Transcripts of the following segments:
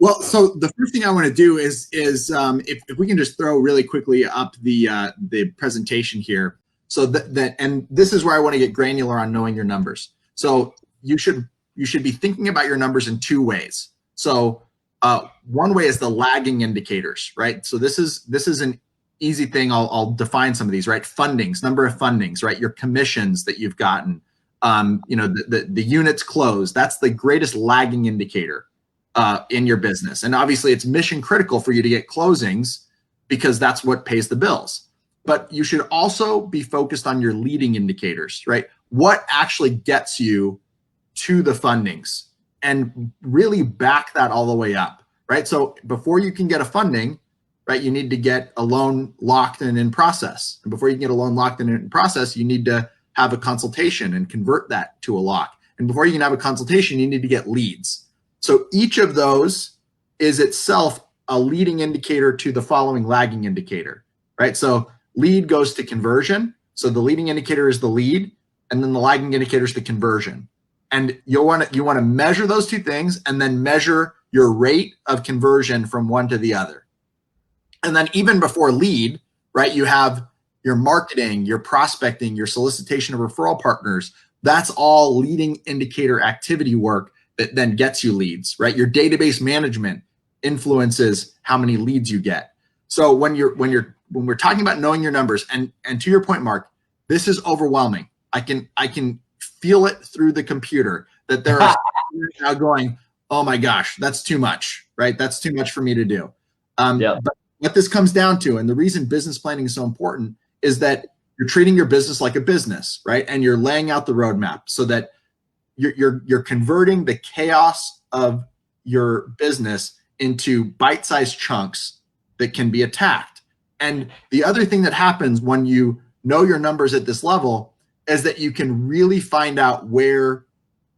Well, so the first thing I want to do is if we can just throw really quickly up the presentation here. So and this is where I want to get granular on knowing your numbers. So you should be thinking about your numbers in two ways. So one way is the lagging indicators, right? So this is an easy thing. I'll define some of these, right? Fundings, number of fundings, right? Your commissions that you've gotten, the units closed. That's the greatest lagging indicator in your business. And obviously it's mission critical for you to get closings because that's what pays the bills. But you should also be focused on your leading indicators, right? What actually gets you to the fundings and really back that all the way up, right? So before you can get a funding, right, you need to get a loan locked and in process. And before you can get a loan locked and in process, you need to have a consultation and convert that to a lock. And before you can have a consultation, you need to get leads. So each of those is itself a leading indicator to the following lagging indicator, right? So lead goes to conversion. So the leading indicator is the lead, and then the lagging indicator is the conversion. And you want to measure those two things and then measure your rate of conversion from one to the other. And then even before lead, right, you have your marketing, your prospecting, your solicitation of referral partners. That's all leading indicator activity work that then gets you leads, right? Your database management influences how many leads you get. So when we're talking about knowing your numbers, and to your point, Mark, this is overwhelming. I can feel it through the computer that there are now going, oh my gosh, that's too much, right? That's too much for me to do. But what this comes down to, and the reason business planning is so important, is that you're treating your business like a business, right? And you're laying out the roadmap so that you're converting the chaos of your business into bite-sized chunks that can be attacked. And the other thing that happens when you know your numbers at this level is that you can really find out where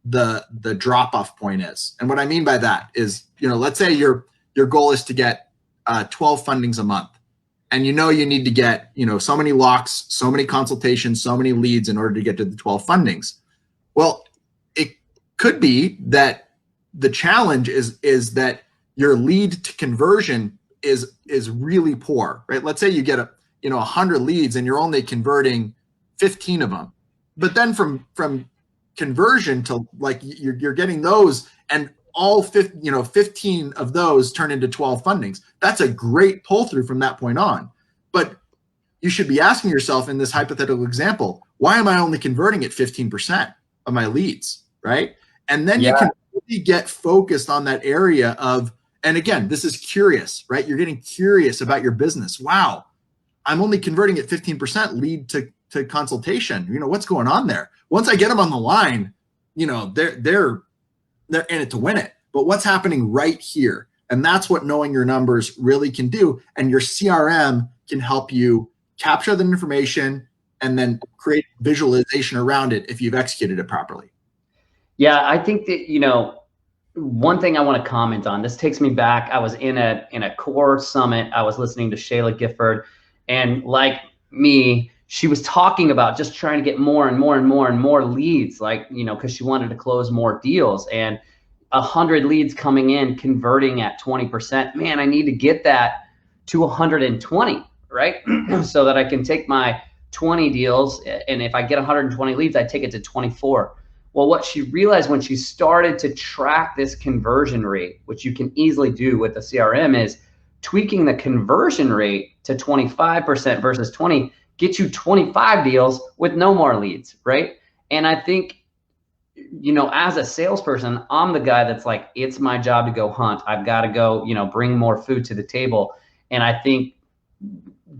the drop-off point is. And what I mean by that is, let's say your goal is to get 12 fundings a month. And you need to get, so many locks, so many consultations, so many leads in order to get to the 12 fundings. Well, it could be that the challenge is that your lead to conversion is really poor, right? Let's say you get 100 leads and you're only converting 15 of them. But then from conversion to you're getting those, and all 15 of those turn into 12 fundings. That's a great pull through from that point on. But you should be asking yourself in this hypothetical example, why am I only converting at 15% of my leads, right? And then you can really get focused on that area of, and again, this is curious, right? You're getting curious about your business. Wow, I'm only converting at 15% lead to consultation. What's going on there? Once I get them on the line, they're in it to win it. But what's happening right here? And that's what knowing your numbers really can do. And your CRM can help you capture the information and then create visualization around it if you've executed it properly. Yeah, I think that, one thing I want to comment on, this takes me back. I was in a core summit. I was listening to Shayla Gifford, and like me, she was talking about just trying to get more and more and more and more leads, because she wanted to close more deals, and 100 leads coming in, converting at 20%. Man, I need to get that to 120, right? So that I can take my 20 deals, and if I get 120 leads, I take it to 24. Well, what she realized when she started to track this conversion rate, which you can easily do with the CRM, is tweaking the conversion rate to 25% versus 20, get you 25 deals with no more leads, right? And I think, as a salesperson, I'm the guy that's like, it's my job to go hunt. I've got to go, bring more food to the table. And I think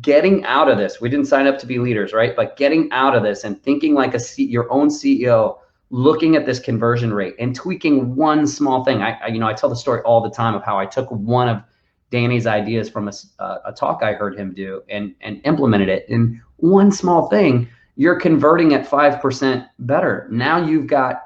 getting out of this, we didn't sign up to be leaders, right? But getting out of this and thinking like your own CEO, looking at this conversion rate and tweaking one small thing. I tell the story all the time of how I took one of Danny's ideas from a talk I heard him do and implemented it. And one small thing, you're converting at 5% better. Now you've got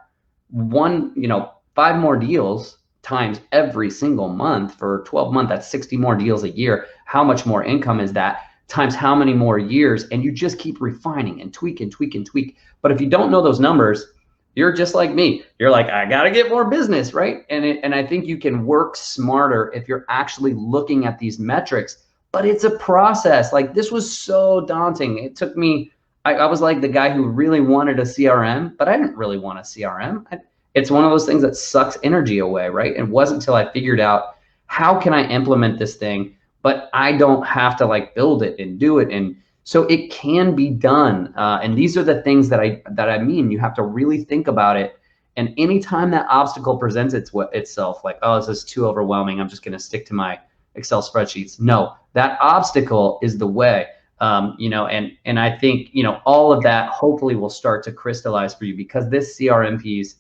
5 more deals times every single month for 12 months. That's 60 more deals a year. How much more income is that? Times how many more years? And you just keep refining and tweak and tweak and tweak. But if you don't know those numbers, You're just like me. You're like, I got to get more business, right? And I think you can work smarter if you're actually looking at these metrics, but it's a process. Like this was so daunting. It took me, I was like the guy who really wanted a CRM, but I didn't really want a CRM. It's one of those things that sucks energy away, right? And it wasn't until I figured out how can I implement this thing, but I don't have to like build it and do it. And so it can be done. And these are the things that I mean. You have to really think about it. And anytime that obstacle presents itself, like, oh, this is too overwhelming, I'm just going to stick to my Excel spreadsheets. No, that obstacle is the way. You know, and I think, you know, all of that hopefully will start to crystallize for you, because this CRM piece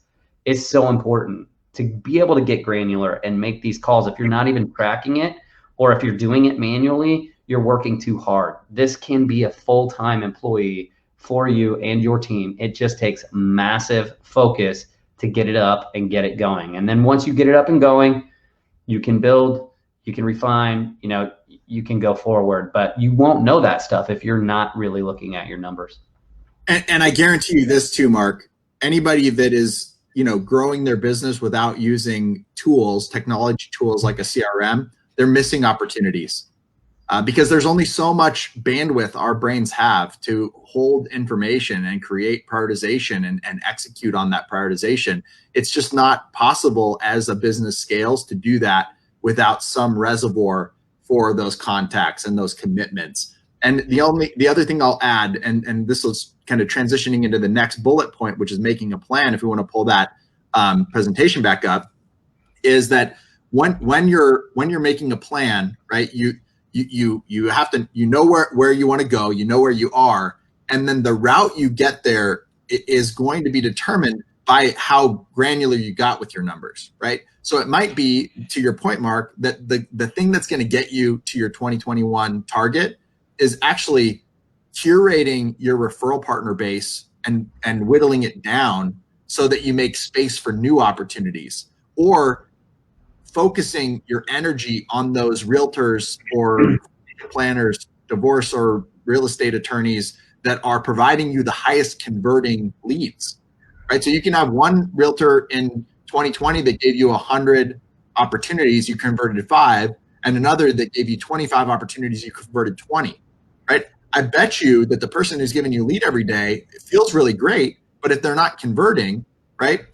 is so important to be able to get granular and make these calls. If you're not even tracking it, or if you're doing it manually, you're working too hard. This can be a full-time employee for you and your team. It just takes massive focus to get it up and get it going. And then once you get it up and going, you can build, you can refine, you know, you can go forward, but you won't know that stuff if you're not really looking at your numbers. And I guarantee you this too, Mark, anybody that is, you know, growing their business without using tools, technology tools like a CRM, they're missing opportunities. Because there's only so much bandwidth our brains have to hold information and create prioritization and execute on that prioritization. It's just not possible as a business scales to do that without some reservoir for those contacts and those commitments. And the other thing I'll add, and this was kind of transitioning into the next bullet point, which is making a plan, if we want to pull that presentation back up, is that when you're making a plan, right, you have to, you know where you want to go, you know where you are, and then the route you get there is going to be determined by how granular you got with your numbers, right? So it might be, to your point, Mark, that the thing that's going to get you to your 2021 target is actually curating your referral partner base and whittling it down so that you make space for new opportunities, or focusing your energy on those realtors or planners, divorce or real estate attorneys that are providing you the highest converting leads, right? So you can have one realtor in 2020 that gave you 100 opportunities, you converted 5, and another that gave you 25 opportunities, you converted 20, right? I bet you that the person who's giving you a lead every day, it feels really great, but if they're not converting, right,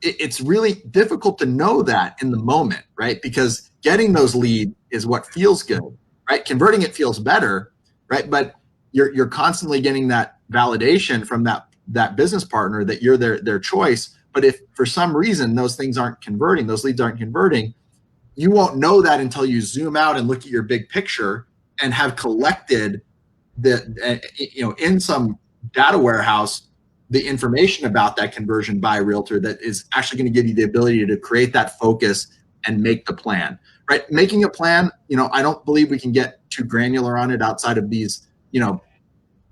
it's really difficult to know that in the moment, right? Because getting those leads is what feels good, right? Converting it feels better, right? But you're constantly getting that validation from that business partner that you're their choice. But if for some reason those things aren't converting, those leads aren't converting, you won't know that until you zoom out and look at your big picture and have collected in some data warehouse the information about that conversion by a realtor that is actually going to give you the ability to create that focus and make the plan, right? Making a plan, I don't believe we can get too granular on it outside of these,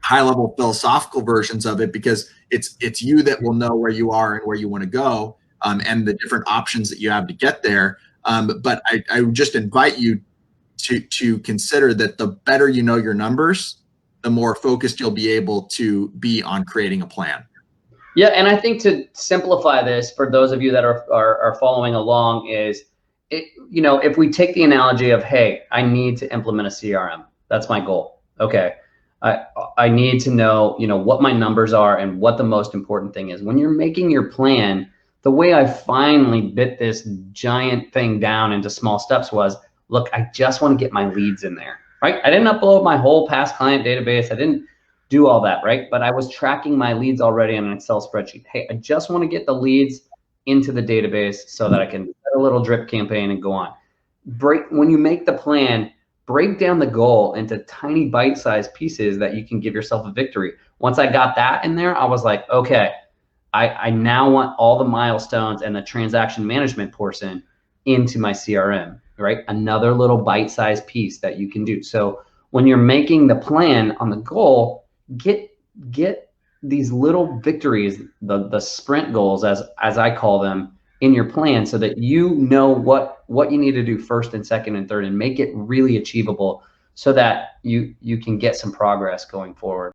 high level philosophical versions of it, because it's you that will know where you are and where you want to go, and the different options that you have to get there. But I would just invite you to consider that the better you know your numbers, the more focused you'll be able to be on creating a plan. Yeah, and I think to simplify this for those of you that are following along is, if we take the analogy of, hey, I need to implement a CRM. That's my goal. Okay, I need to know, what my numbers are and what the most important thing is. When you're making your plan, the way I finally bit this giant thing down into small steps was, look, I just want to get my leads in there. Right? I didn't upload my whole past client database. I didn't do all that, right? But I was tracking my leads already on an Excel spreadsheet. Hey, I just want to get the leads into the database so that I can set a little drip campaign and go on. When you make the plan, break down the goal into tiny bite-sized pieces that you can give yourself a victory. Once I got that in there, I was like, okay, I now want all the milestones and the transaction management portion into my CRM. Right? Another little bite-sized piece that you can do. So when you're making the plan on the goal, get these little victories, the sprint goals, as I call them, in your plan, so that you know what you need to do first and second and third, and make it really achievable so that you can get some progress going forward.